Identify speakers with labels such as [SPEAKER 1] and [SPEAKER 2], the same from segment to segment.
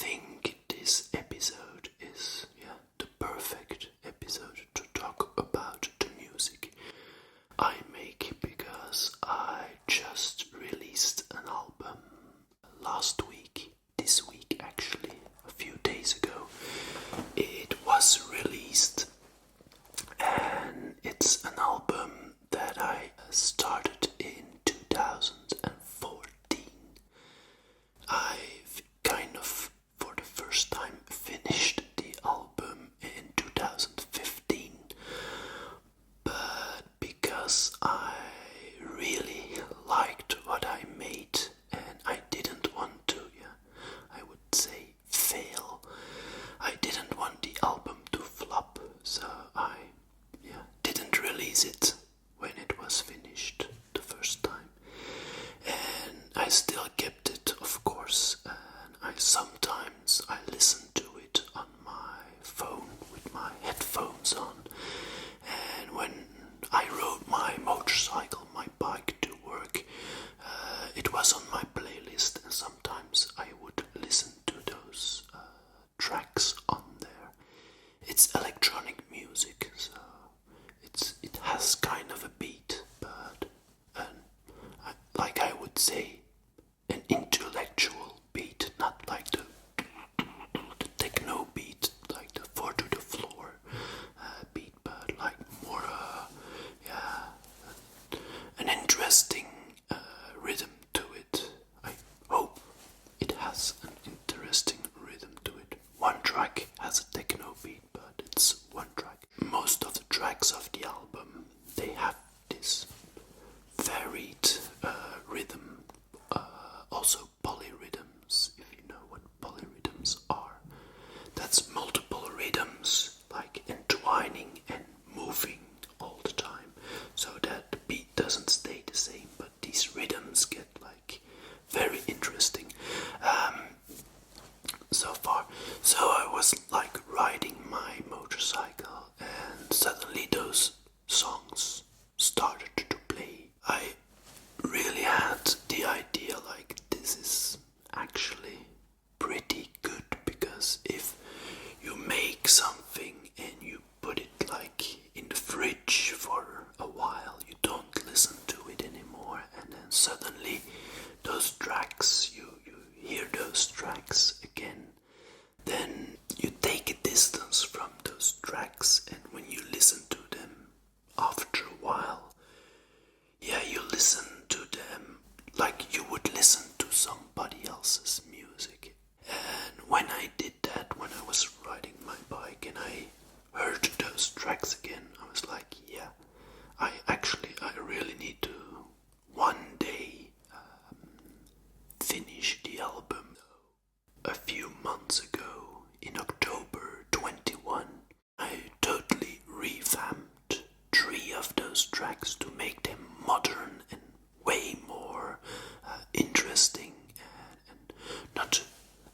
[SPEAKER 1] think this episode is the perfect episode to talk about the music I make, because I just released an album last week, this week actually, a few days ago. It was released, and it's an album that I started in 2014. I've kind of, for the first time, finished the album in 2015, but because I really liked what I made and I didn't want to, I would say fail. I didn't want the album to flop, so I didn't release it when it was finished the first time. And I still kept it, of course, and sometimes I listen to it on my phone with my headphones on. And when I rode my motorcycle, my bike to work, it was on my playlist, and sometimes I would listen to those tracks on there. It's electronic music, so it has kind of a beat, but I would say an intellectual beat, not like the techno beat, like the four to the floor beat, but like more an interesting rhythm to it. I hope it has an interesting rhythm to it. One track has a techno beat, but it's one track. Most of the tracks of the album, they have this varied rhythm, also polyrhythms, if you know what polyrhythms are. That's multiple rhythms, like entwining and moving all the time, so that the beat doesn't stay the same, but these rhythms get like very interesting. So far, so I was like riding my motorcycle, and suddenly those songs started to play. I really had the idea like this is actually pretty good, because if you make something and you put it like in the fridge for a while, you don't listen to it anymore, and then suddenly those tracks, you hear those tracks again, then you take a distance from those tracks, and when you listen to them after a while, you listen to them like you would listen to somebody else's music. And when I did that, when I was riding my bike and I heard those tracks again, I was like, I really need to one day finish the album. A few months ago, in October 21, I totally revamped 3 of those tracks to make them modern and way more interesting and not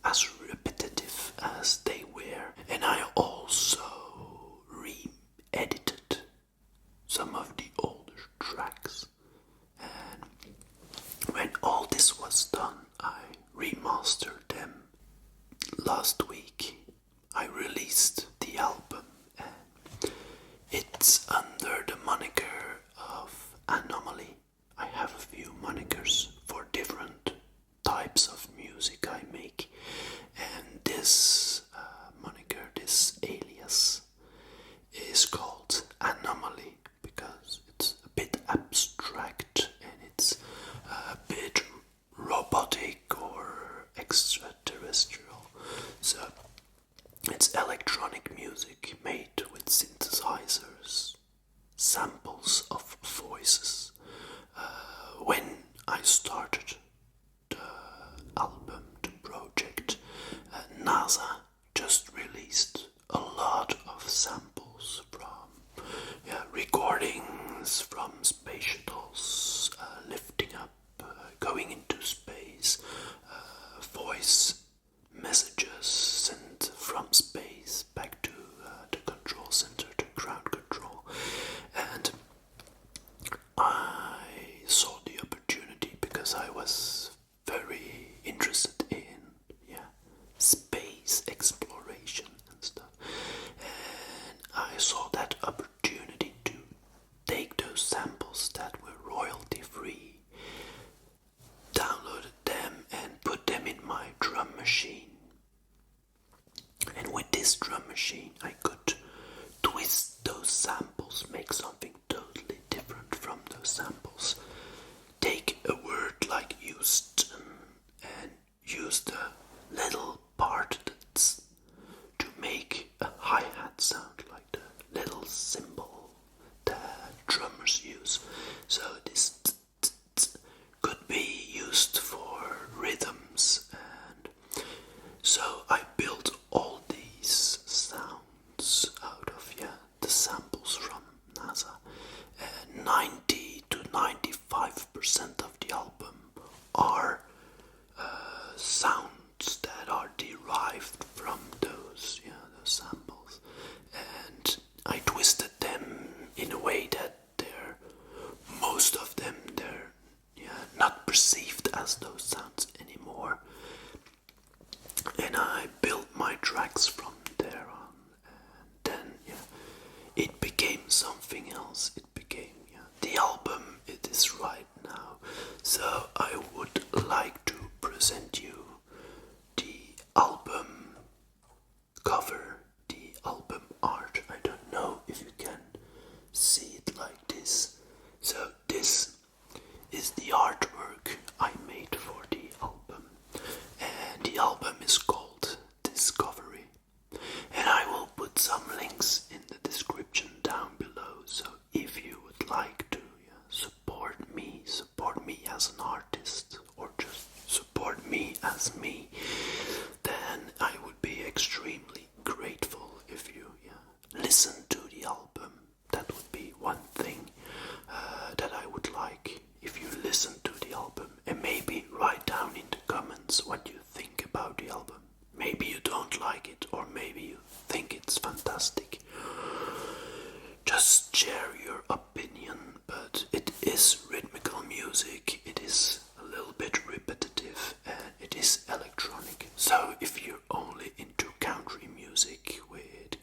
[SPEAKER 1] as repetitive as they were. And I also re-edited some of the older tracks. And when all this was done, I remastered them. Last week I released the album, and it's under the moniker of Anomaly. I have a few monikers for different types of music I make, and this moniker, this alias, is called Anomaly because it's a bit abstract and it's a bit robotic or extraterrestrial. So it's electronic music made with synthesizers, samples of voices. When I started the album, the project, NASA just released a lot of samples from recordings from space shuttles, lifting up, going into space, voice messages sent from space back to the control center, to ground control. And I saw the opportunity because I was very interested in space space exploration and stuff. And I saw that opportunity to take those samples that were royalty free, downloaded them and put them in my drum machine. And with this drum machine I could twist those samples, make something totally different from those samples. Take a word like Houston and use the little part that's to make a hi-hat sound, like the little cymbal that drummers use. So this could be used for rhythms, and so I built all these sounds out of the samples from NASA. And 90 to 95% of the album are sounds that are derived from those samples, and I twisted them in a way that most of them they're not perceived as those sounds anymore, and I built my tracks from there on, and then it became something else. It became the album it is right now. So I would like to present you the album cover, the album art. I don't know if you can see it like this. So this is the artwork I made for the album, and the album is called Discovery, and I will put some links in the description down below. So if you would like to support me as an artist, or just support me as me, then I would be extremely grateful if you listen to the album. That would be one thing that I would like, if you listen to the album, and maybe write down in the comments what you think about the album. Maybe you don't like it, or maybe you think it's fantastic. Just share your opinion, but it is rhythmical music, it is a little bit repetitive, and it is electronic. So if you're only into country music with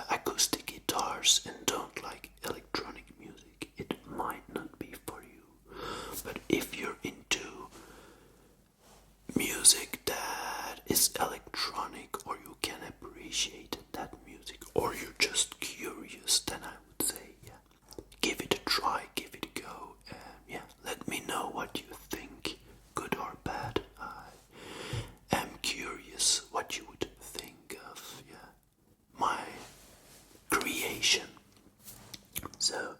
[SPEAKER 1] acoustic guitars and don't like electronic music, it might not be for you. But if you're into music that is electronic, or you can appreciate that music, or you're just curious, then I would say give it a try, give it a go, and let me know what you think, good or bad. I am curious what you would think of my creation. So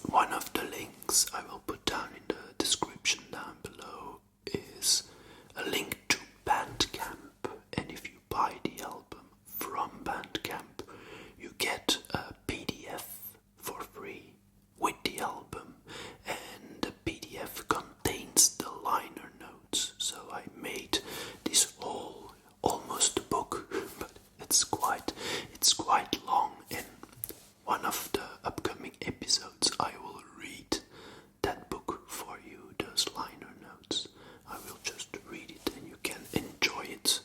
[SPEAKER 1] one of the links I will put down in the description down below is a link to Bandcamp, and if you buy the album from Bandcamp, you get a PDF for free with the album, and the PDF contains the liner notes. So I made this whole, almost a book, but it's quite long. In one of the upcoming episodes I will read that book for you, those liner notes. I will just read it and you can enjoy it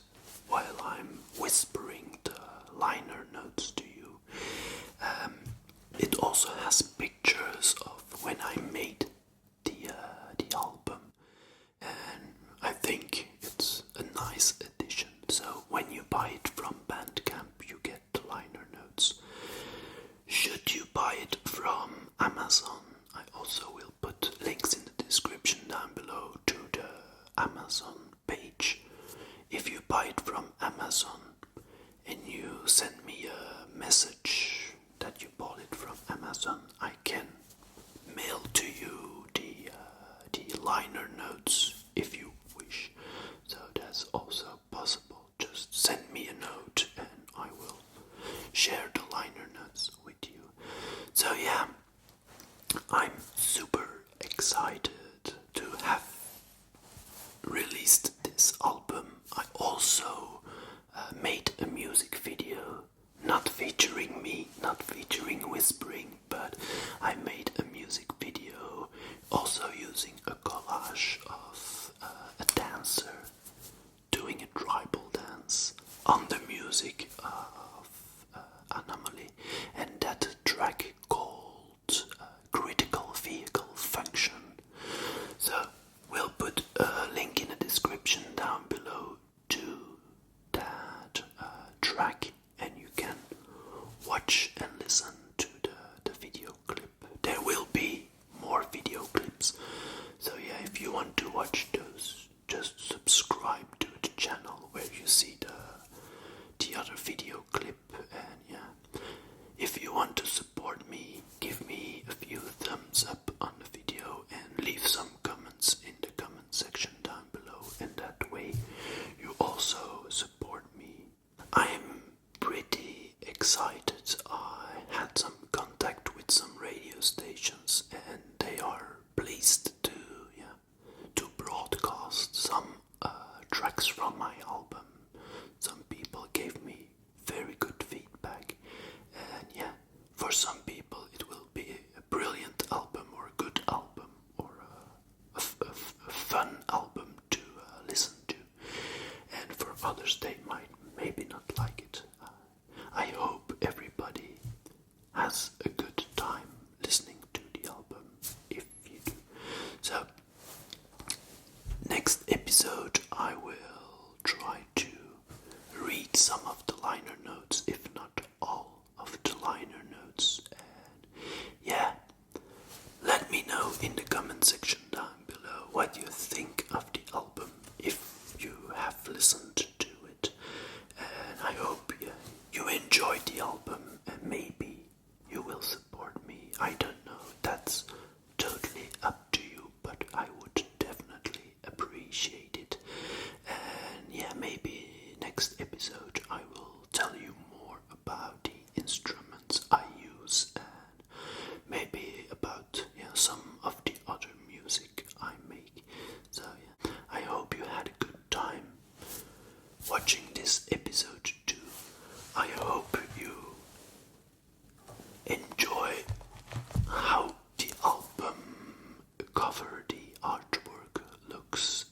[SPEAKER 1] while I'm whispering the liner notes to you. It also has pictures of when I made the album, and I think it's a nice addition. So when you buy it from Bandcamp, you get the liner notes. Should you buy it from Amazon, I also will put links in the description down below to the Amazon page. If you buy it from Amazon and you send me a message that you bought it from Amazon, I can mail to you the liner notes if you wish. So that's also possible. Just send me a note and I will share the liner notes with you. So I'm super excited to have released this album. I also made a music video, not featuring me, not featuring whispering, but I made a music video also using a collage of a dancer doing a drum music of Anomaly, and that track called Critical Vehicle Function. So we'll put a link in the description down below to that track, and you can watch and listen to the video clip. There will be more video clips, so yeah, if you want to watch those, just subscribe to the channel where you see the other video clip. And yeah, if you want to support me, give me a few thumbs up on the video and leave some comments in the comment section down below, and that way you also support me. I'm pretty excited. I had some contact with some radio stations, and they are pleased to broadcast some tracks from my album. Some people gave me very good feedback, and yeah, for some people it will be a brilliant album or a good album or a fun album to listen to, and for others they might maybe not like it. I hope everybody has a good time listening to the album, if you do. So next episode I will try to read some of the liner notes, if not all of the liner notes. And yeah, let me know in the comment section down below what you think of the album, if you have listened to it. And I hope you enjoyed the album, and maybe you will support me. I don't know, that's totally up to you, but I would definitely appreciate it. And yeah, maybe next episode I will tell you more about the instruments I use, and maybe about some of the other music I make. So yeah, I hope you had a good time watching this episode too. I hope you enjoy how the album cover, the artwork looks.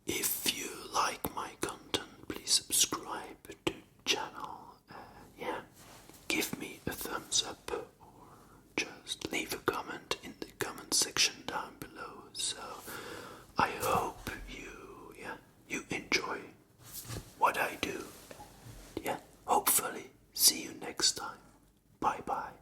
[SPEAKER 1] If you like my content, please subscribe to the channel. Yeah, give me a thumbs up or just leave a comment in the comment section down below. So I hope you enjoy what I do. Yeah, hopefully see you next time. Bye bye.